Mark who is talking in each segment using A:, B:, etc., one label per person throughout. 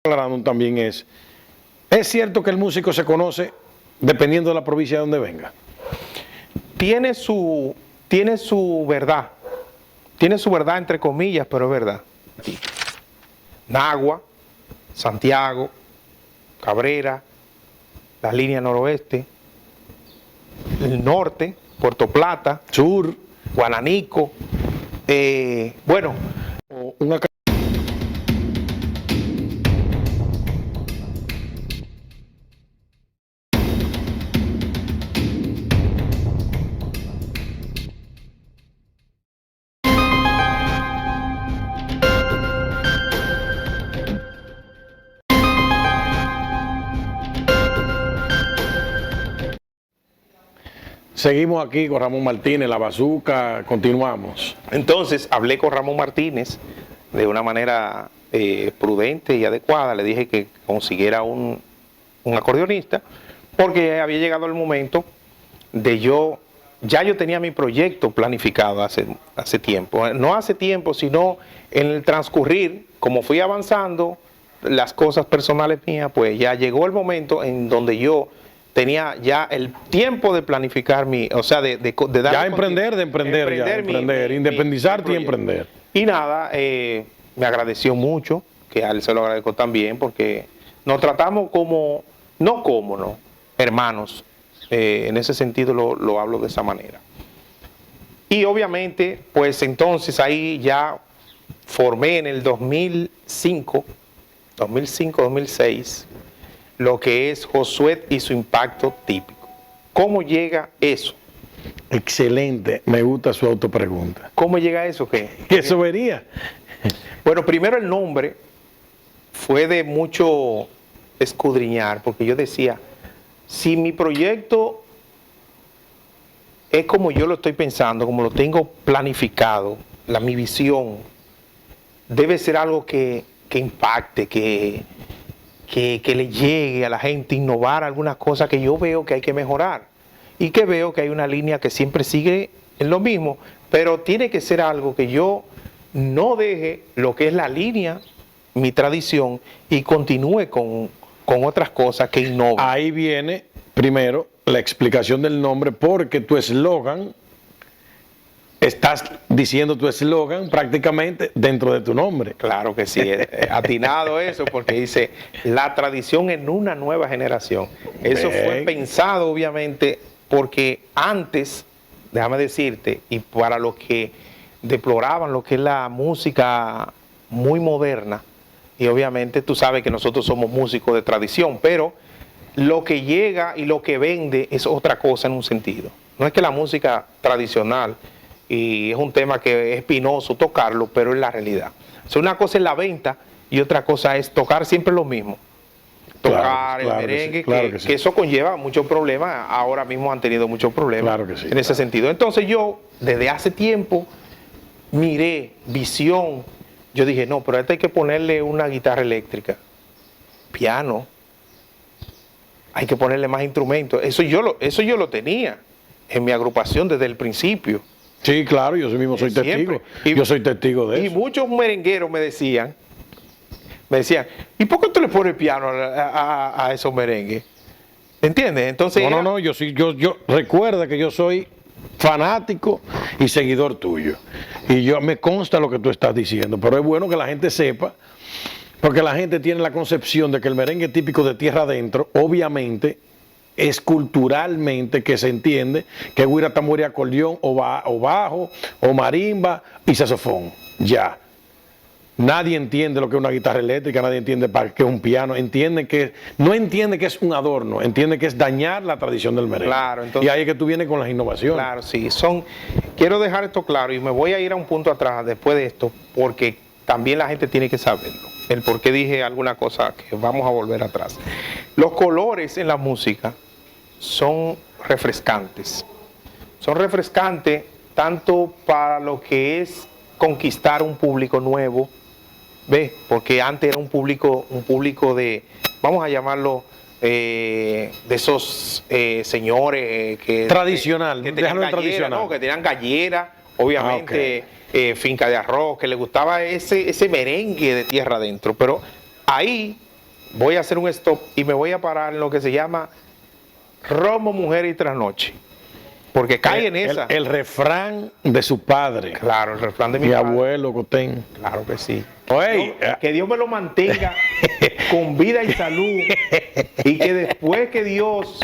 A: aclarando también es cierto que el músico se conoce dependiendo de la provincia de donde venga.
B: Tiene su verdad entre comillas, pero es verdad. Nagua, Santiago, Cabrera, la línea noroeste, el norte, Puerto Plata,
A: Sur,
B: Guananico, bueno,
A: una Seguimos aquí con Ramón Martínez, La Bazuca, continuamos.
B: entonces hablé con Ramón Martínez de una manera prudente y adecuada. Le dije que consiguiera un acordeonista, porque había llegado el momento de ya yo tenía mi proyecto planificado hace tiempo. No hace tiempo, sino en el transcurrir, como fui avanzando las cosas personales mías, pues ya llegó el momento en donde yo tenía ya el tiempo de planificar de dar...
A: Ya emprender, independizarte y emprender.
B: Y nada, me agradeció mucho, que a él se lo agradezco también, porque nos tratamos hermanos. En ese sentido lo hablo de esa manera. Y obviamente, pues entonces ahí ya formé en el 2005-2006, lo que es Josué y su impacto típico. ¿Cómo llega eso?
A: Excelente, me gusta su autopregunta.
B: ¿Cómo llega eso?
A: Eso vería.
B: Bueno, primero el nombre fue de mucho escudriñar, porque yo decía, si mi proyecto es como yo lo estoy pensando, como lo tengo planificado, mi visión, debe ser algo que impacte, que le llegue a la gente, innovar algunas cosas que yo veo que hay que mejorar y que veo que hay una línea que siempre sigue en lo mismo, pero tiene que ser algo que yo no deje lo que es la línea, mi tradición, y continúe con otras cosas que innoven.
A: Ahí viene primero la explicación del nombre, porque tu eslogan, estás diciendo tu eslogan prácticamente dentro de tu nombre.
B: Claro que sí, atinado eso, porque dice la tradición en una nueva generación. Eso fue pensado obviamente porque antes, déjame decirte, y para los que deploraban lo que es la música muy moderna, y obviamente tú sabes que nosotros somos músicos de tradición, pero lo que llega y lo que vende es otra cosa en un sentido. No es que la música tradicional, y es un tema que es espinoso tocarlo, pero es la realidad. O sea, una cosa es la venta y otra cosa es tocar siempre lo mismo. Tocar el merengue, que eso conlleva muchos problemas. Ahora mismo han tenido muchos problemas en ese sentido. Entonces yo, desde hace tiempo, miré, visión. Yo dije, no, pero a esto hay que ponerle una guitarra eléctrica, piano, hay que ponerle más instrumentos. Eso yo lo tenía en mi agrupación desde el principio.
A: Sí, claro, yo mismo soy testigo. Yo soy testigo de eso.
B: Y muchos merengueros me decían, ¿y por qué tú le pones piano a esos merengues? ¿Entiendes? Entonces
A: yo recuerda que yo soy fanático y seguidor tuyo. Y me consta lo que tú estás diciendo, pero es bueno que la gente sepa, porque la gente tiene la concepción de que el merengue típico de tierra adentro, obviamente, es culturalmente que se entiende que es guira, tambor y acordeón, o bajo, o marimba y saxofón. Ya. Nadie entiende lo que es una guitarra eléctrica, nadie entiende para qué es un piano, no entiende que es un adorno, entiende que es dañar la tradición del merengue.
B: Claro, entonces,
A: y ahí es que tú vienes con las innovaciones.
B: Claro, sí. Quiero dejar esto claro y me voy a ir a un punto atrás después de esto, porque también la gente tiene que saberlo. El por qué dije alguna cosa que vamos a volver atrás. Los colores en la música son refrescantes. Son refrescantes tanto para lo que es conquistar un público nuevo, ¿ves? Porque antes era un público de, vamos a llamarlo, de esos señores que
A: tradicional,
B: que tenían gallera, ¿no? Que tenían gallera, obviamente, finca de arroz, que les gustaba ese merengue de tierra adentro. Pero ahí voy a hacer un stop y me voy a parar en lo que se llama romo, mujer y trasnoche. Porque cae en esa.
A: El refrán de su padre.
B: Claro, el refrán de mi
A: padre.
B: abuelo,
A: Cotén.
B: Claro que sí.
A: Oye,
B: que Dios me lo mantenga con vida y salud. Y que después que Dios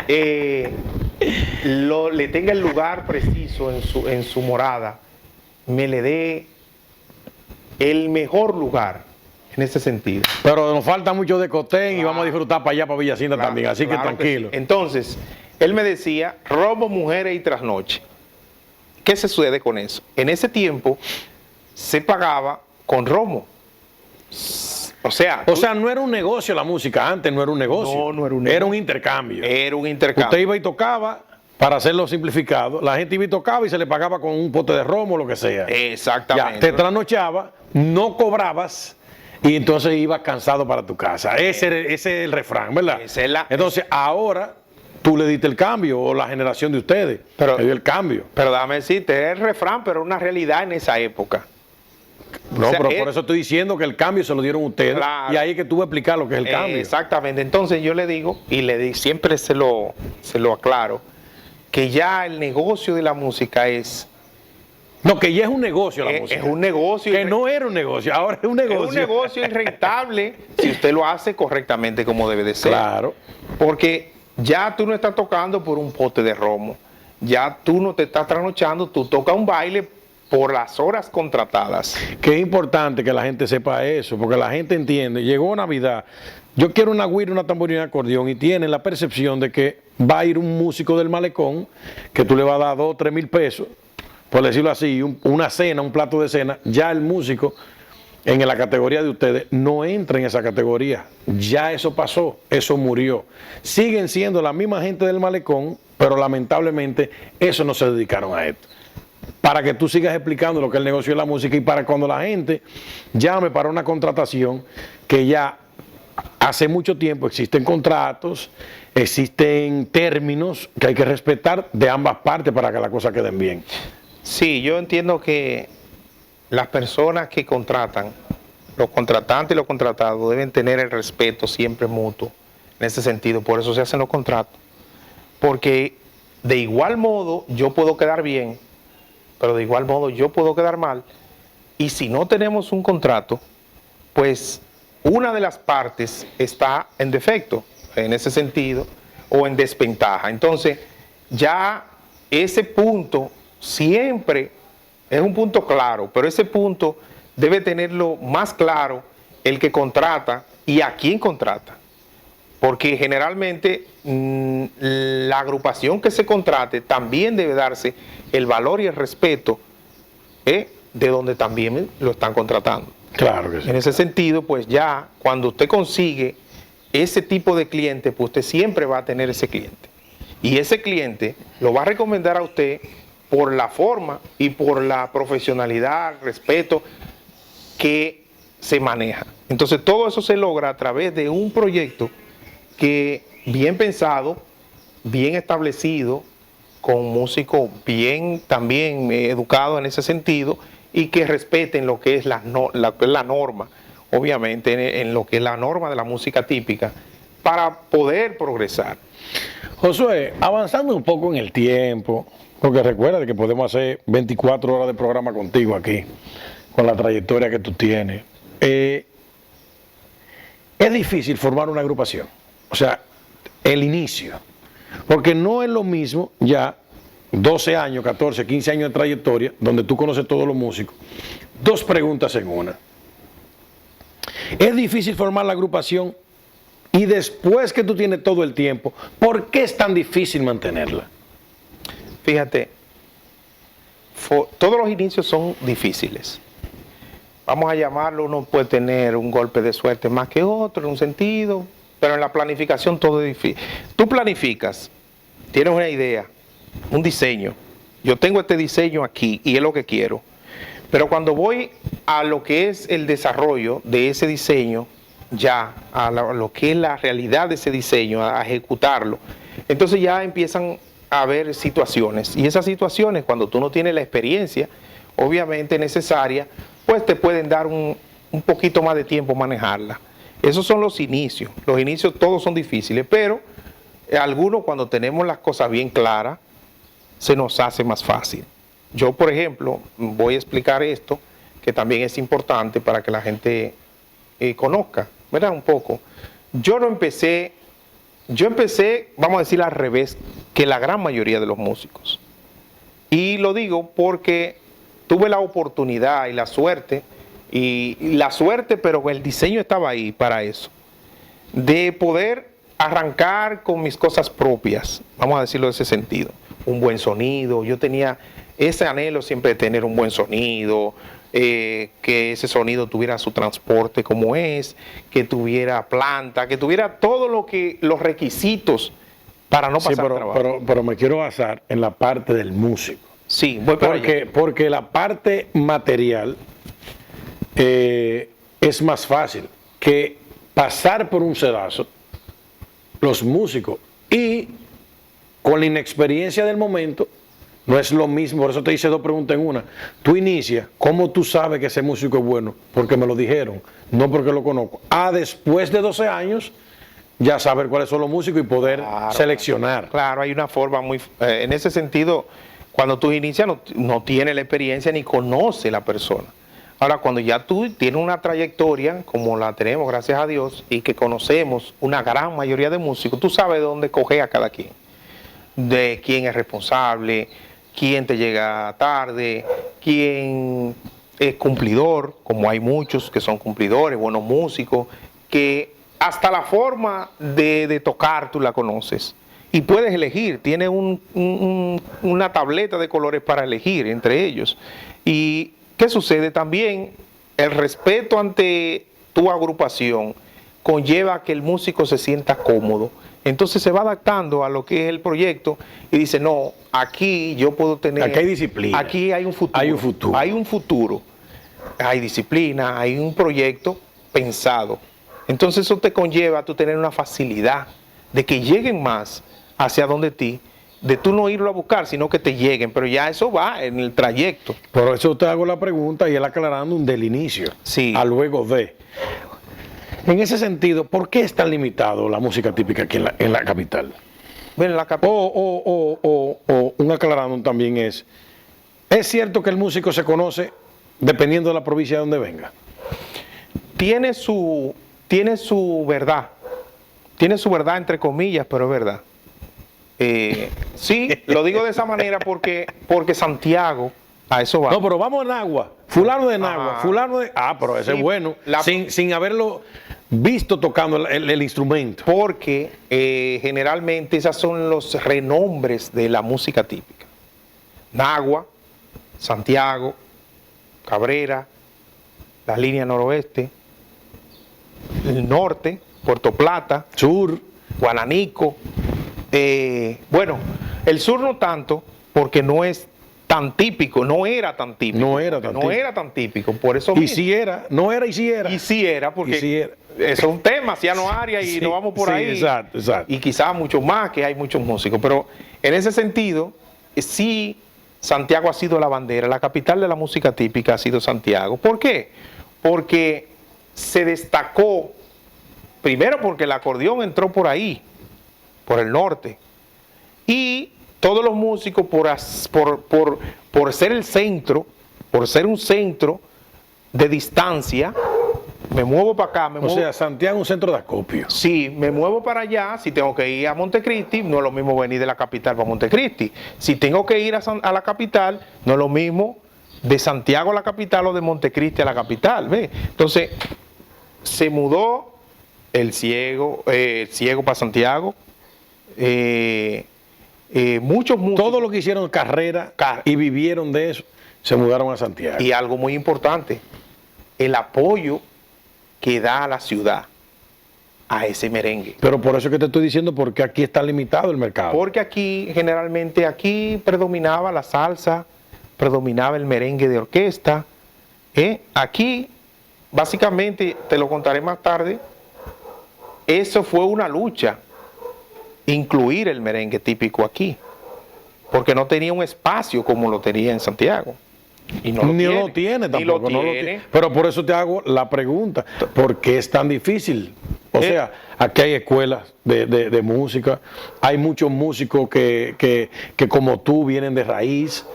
B: le tenga el lugar preciso en su morada, me le dé el mejor lugar en ese sentido.
A: Pero nos falta mucho de Cotén y vamos a disfrutar para allá, para Villa Hacienda también, así que tranquilo.
B: Que sí. Entonces, él me decía, robo, mujeres y trasnoche. ¿Qué se sucede con eso? En ese tiempo se pagaba con romo. O sea,
A: no era un negocio la música, antes no era un negocio.
B: No era un negocio.
A: Era un intercambio.
B: Era un intercambio.
A: Usted iba y tocaba, para hacerlo simplificado, la gente iba y tocaba y se le pagaba con un pote de romo o lo que sea.
B: Exactamente.
A: Ya, te trasnochaba, no cobrabas y entonces ibas cansado para tu casa. Ese es el refrán, ¿verdad? Entonces ahora tú le diste el cambio, o la generación de ustedes le dio el cambio.
B: Pero déjame decirte, es el refrán, pero una realidad en esa época.
A: No, pero por eso estoy diciendo que el cambio se lo dieron ustedes. Claro. Y ahí es que tú vas a explicar lo que es el cambio.
B: Exactamente. Entonces yo le digo, siempre se lo aclaro, que ya el negocio de la música es...
A: No, que ya es un negocio la música.
B: Es un negocio.
A: Que no era un negocio, ahora es un negocio.
B: Es un negocio rentable si usted lo hace correctamente como debe de ser.
A: Claro.
B: Porque ya tú no estás tocando por un pote de romo. Ya tú no te estás trasnochando, tú tocas un baile por las horas contratadas.
A: Que es importante que la gente sepa eso, porque la gente entiende, llegó Navidad, yo quiero una güira, una tamborina, un acordeón, y tienen la percepción de que va a ir un músico del malecón, que tú le vas a dar 2 o 3 mil pesos, por decirlo así, una cena, un plato de cena. Ya el músico, en la categoría de ustedes, no entra en esa categoría. Ya eso pasó, eso murió. Siguen siendo la misma gente del malecón, pero lamentablemente eso no se dedicaron a esto. Para que tú sigas explicando lo que es el negocio de la música y para cuando la gente llame para una contratación, que ya hace mucho tiempo existen contratos, existen términos que hay que respetar de ambas partes para que las cosas queden bien.
B: Sí, yo entiendo que las personas que contratan, los contratantes y los contratados, deben tener el respeto siempre mutuo en ese sentido. Por eso se hacen los contratos. Porque de igual modo yo puedo quedar bien, pero de igual modo yo puedo quedar mal. Y si no tenemos un contrato, pues una de las partes está en defecto en ese sentido o en desventaja. Entonces ya ese punto siempre es un punto claro, pero ese punto debe tenerlo más claro el que contrata y a quién contrata. Porque generalmente la agrupación que se contrate también debe darse el valor y el respeto de donde también lo están contratando.
A: Claro que sí.
B: En ese sentido, pues ya cuando usted consigue ese tipo de cliente, pues usted siempre va a tener ese cliente. Y ese cliente lo va a recomendar a usted por la forma y por la profesionalidad, respeto que se maneja. Entonces todo eso se logra a través de un proyecto que bien pensado, bien establecido, con músicos bien también educados en ese sentido y que respeten lo que es la norma, obviamente en lo que es la norma de la música típica, para poder progresar.
A: Josué, avanzando un poco en el tiempo, porque recuerda que podemos hacer 24 horas de programa contigo aquí, con la trayectoria que tú tienes. Es difícil formar una agrupación, o sea, el inicio, porque no es lo mismo ya 12 años, 14, 15 años de trayectoria, donde tú conoces todos los músicos. 2 preguntas en una. Es difícil formar la agrupación y después que tú tienes todo el tiempo, ¿por qué es tan difícil mantenerla?
B: Fíjate, todos los inicios son difíciles. Vamos a llamarlo, uno puede tener un golpe de suerte más que otro en un sentido, pero en la planificación todo es difícil. Tú planificas, tienes una idea, un diseño. Yo tengo este diseño aquí y es lo que quiero. Pero cuando voy a lo que es el desarrollo de ese diseño, ya a lo que es la realidad de ese diseño, a ejecutarlo, entonces ya empiezan a haber situaciones. Y esas situaciones, cuando tú no tienes la experiencia, obviamente necesaria, pues te pueden dar un poquito más de tiempo manejarla. Esos son los inicios. Los inicios todos son difíciles, pero algunos cuando tenemos las cosas bien claras, se nos hace más fácil. Yo, por ejemplo, voy a explicar esto, que también es importante para que la gente conozca, ¿verdad? Un poco. Yo empecé, vamos a decir al revés, que la gran mayoría de los músicos. Y lo digo porque tuve la oportunidad y la suerte, pero el diseño estaba ahí para eso, de poder arrancar con mis cosas propias, vamos a decirlo en ese sentido. Un buen sonido, yo tenía ese anhelo siempre de tener un buen sonido, que ese sonido tuviera su transporte como es, que tuviera planta, que tuviera todo los requisitos para no pasar trabajo.
A: Pero me quiero basar en la parte del músico.
B: Sí, voy para allá.
A: Porque la parte material es más fácil que pasar por un sedazo los músicos, y con la inexperiencia del momento no es lo mismo. Por eso te hice dos preguntas en una. Tú inicias, ¿cómo tú sabes que ese músico es bueno? Porque me lo dijeron, no porque lo conozco. Después de 12 años ya saber cuáles son los músicos y poder seleccionar.
B: Claro, hay una forma muy... en ese sentido, cuando tú inicias no tienes la experiencia ni conoce la persona. Ahora, cuando ya tú tienes una trayectoria, como la tenemos, gracias a Dios, y que conocemos una gran mayoría de músicos, tú sabes dónde coger a cada quien. De quién es responsable, quién te llega tarde, quién es cumplidor, como hay muchos que son cumplidores, buenos músicos, que hasta la forma de tocar tú la conoces. Y puedes elegir, tiene una tableta de colores para elegir entre ellos. Y ¿qué sucede? También el respeto ante tu agrupación conlleva que el músico se sienta cómodo. Entonces se va adaptando a lo que es el proyecto y dice, no, aquí yo puedo tener...
A: Aquí hay disciplina.
B: Aquí hay un futuro.
A: Hay un futuro.
B: Hay un futuro. Hay disciplina, hay un proyecto pensado. Entonces eso te conlleva a tú tener una facilidad de que lleguen más hacia donde ti, de tú no irlo a buscar, sino que te lleguen, pero ya eso va en el trayecto.
A: Por eso te hago la pregunta y él aclarando del inicio,
B: sí,
A: a luego de. En ese sentido, ¿por qué es tan limitado la música típica aquí en la capital?
B: Bueno, la capital.
A: O un aclarando también es cierto que el músico se conoce dependiendo de la provincia de donde venga.
B: Tiene su verdad, entre comillas, pero es verdad. Sí, lo digo de esa manera porque Santiago, a eso va.
A: No, pero vamos a Nagua, fulano de Nagua, fulano de... pero ese es bueno, sin haberlo visto tocando el instrumento.
B: Porque generalmente esos son los renombres de la música típica. Nagua, Santiago, Cabrera, la línea noroeste, el norte, Puerto Plata,
A: sur,
B: Guananico. Bueno, el sur no tanto, porque no es tan típico, no era tan típico, por eso mismo.
A: Y si era, no era y si era.
B: Y si era, porque eso es un tema, Ciano Arias, y nos vamos por ahí.
A: Exacto.
B: Y quizás muchos más, que hay muchos músicos, pero en ese sentido, sí, Santiago ha sido la bandera, la capital de la música típica ha sido Santiago. ¿Por qué? Porque se destacó, primero porque el acordeón entró por ahí, por el norte, y todos los músicos por ser el centro, por ser un centro de distancia, me muevo para acá.
A: O sea, Santiago es un centro de acopio.
B: Sí, me muevo para allá. Si tengo que ir a Montecristi, no es lo mismo venir de la capital para Montecristi. Si tengo que ir a la capital, no es lo mismo de Santiago a la capital o de Montecristi a la capital. ¿Ve? Entonces, se mudó el ciego para Santiago. Muchos músicos.
A: Todos los que hicieron carrera y vivieron de eso, se mudaron a Santiago.
B: Y algo muy importante, el apoyo que da a la ciudad a ese merengue.
A: Pero por eso es que te estoy diciendo, porque aquí está limitado el mercado.
B: Porque generalmente predominaba la salsa, predominaba el merengue de orquesta. Aquí, básicamente, te lo contaré más tarde, eso fue una lucha, incluir el merengue típico aquí, porque no tenía un espacio como lo tenía en Santiago. Y no lo
A: ni
B: tiene.
A: lo tiene
B: Ni lo
A: tampoco. No lo
B: tiene.
A: tiene. Pero por eso te hago la pregunta, ¿por qué es tan difícil? O sea, aquí hay escuelas de música, hay muchos músicos que como tú vienen de raíz,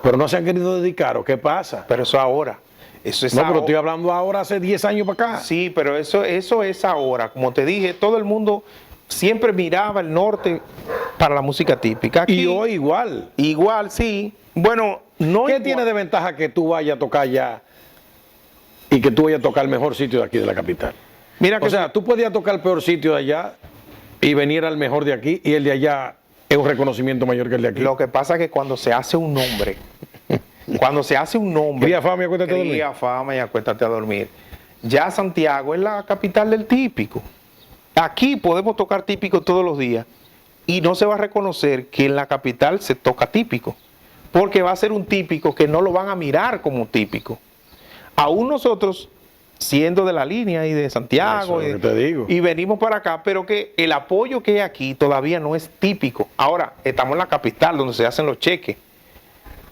A: pero no se han querido dedicar, ¿o qué pasa?
B: Pero eso ahora. Eso es
A: No, pero
B: ahora.
A: estoy hablando ahora hace 10 años para acá.
B: Sí, pero eso es ahora. Como te dije, todo el mundo siempre miraba el norte para la música típica. Aquí,
A: Y hoy igual.
B: igual, sí. Bueno, no
A: ¿Qué
B: igual.
A: tiene de ventaja que tú vayas a tocar allá y que tú vayas a tocar el mejor sitio de aquí de la capital?
B: Mira que
A: O sea, tú podías tocar el peor sitio de allá y venir al mejor de aquí, y el de allá es un reconocimiento mayor que el de aquí.
B: lo que pasa es que cuando se hace un nombre,
A: Cría fama y acuéstate a dormir.
B: cría fama y acuéstate a dormir. Ya Santiago es la capital del típico. Aquí podemos tocar típico todos los días y no se va a reconocer que en la capital se toca típico, porque va a ser un típico que no lo van a mirar como típico. Aún nosotros, siendo de la línea y de Santiago,
A: Eso es lo que te digo.
B: y venimos para acá, pero que el apoyo que hay aquí todavía no es típico. Ahora, estamos en la capital donde se hacen los cheques.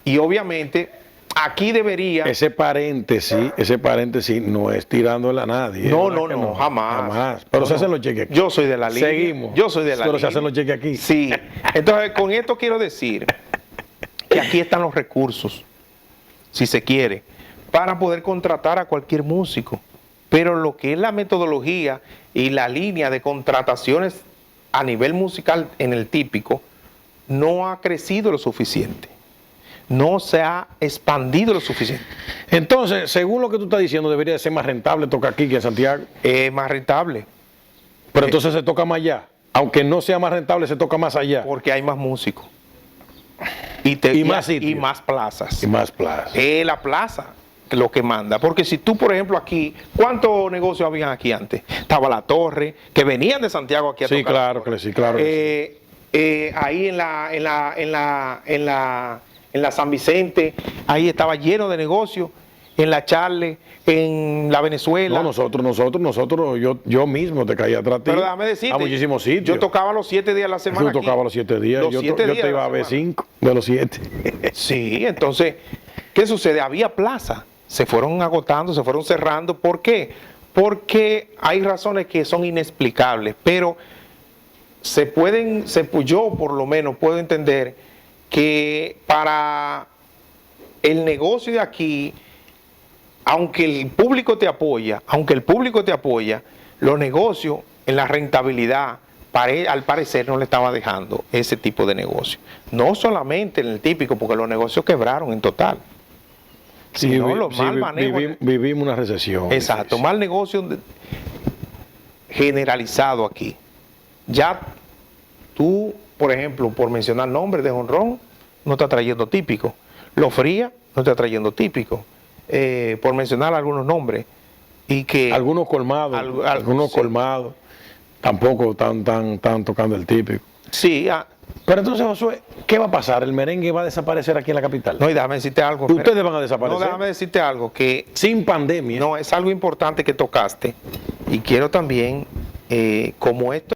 B: Y obviamente, aquí debería...
A: Ese paréntesis no es tirándole a nadie.
B: No,
A: ¿verdad
B: no,
A: que
B: no, jamás.
A: Jamás. Pero
B: No,
A: se
B: no.
A: hacen los cheques aquí.
B: Yo soy de la línea.
A: Seguimos.
B: Yo soy de la
A: Pero
B: línea.
A: se hacen los cheques aquí.
B: Sí. Entonces, con esto quiero decir que aquí están los recursos, si se quiere, para poder contratar a cualquier músico. Pero lo que es la metodología y la línea de contrataciones a nivel musical en el típico no ha crecido lo suficiente. No se ha expandido lo suficiente.
A: Entonces, según lo que tú estás diciendo, debería de ser más rentable tocar aquí que en Santiago.
B: Es más rentable
A: Pero entonces se toca más allá. Aunque no sea más rentable, se toca más allá.
B: porque hay más músicos.
A: Y más sitios.
B: y más plazas.
A: Y más plaza.
B: La plaza lo que manda. Porque si tú, por ejemplo, aquí, ¿cuántos negocios habían aquí antes? Estaba La Torre, que venían de Santiago aquí a
A: Sí,
B: tocar.
A: claro que sí, claro que
B: Ahí en la San Vicente, ahí estaba lleno de negocios. En la Charle, en la Venezuela.
A: No, nosotros, yo mismo te caía atrás de ti.
B: Pero déjame decirte,
A: a muchísimos sitios.
B: yo tocaba los 7 días a la semana.
A: Tú tocabas los 7 días.
B: Los
A: yo
B: 7 días
A: te
B: de
A: iba
B: la
A: a ver
B: semana.
A: 5 de los 7.
B: Sí, entonces, ¿qué sucede? Había plaza, se fueron agotando, se fueron cerrando. ¿Por qué? Porque hay razones que son inexplicables, pero yo por lo menos puedo entender que para el negocio de aquí, aunque el público te apoya, los negocios en la rentabilidad, al parecer no le estaba dejando ese tipo de negocio. No solamente en el típico, porque los negocios quebraron en total. Sino los mal manejos.
A: Vivimos una recesión.
B: Exacto, mal negocio generalizado aquí. Ya tú, por ejemplo, por mencionar nombres de Jonrón, no está trayendo típico. Lo Fría no está trayendo típico. Por mencionar algunos nombres. Y que
A: Algunos colmados,
B: sí.
A: colmados, tampoco están tocando el típico.
B: Sí,
A: Pero entonces, Josué, ¿qué va a pasar? ¿El merengue va a desaparecer aquí en la capital?
B: no, y déjame decirte algo.
A: Ustedes van a desaparecer.
B: No, déjame decirte algo que
A: Sin pandemia.
B: no es algo importante que tocaste. Y quiero también, como esto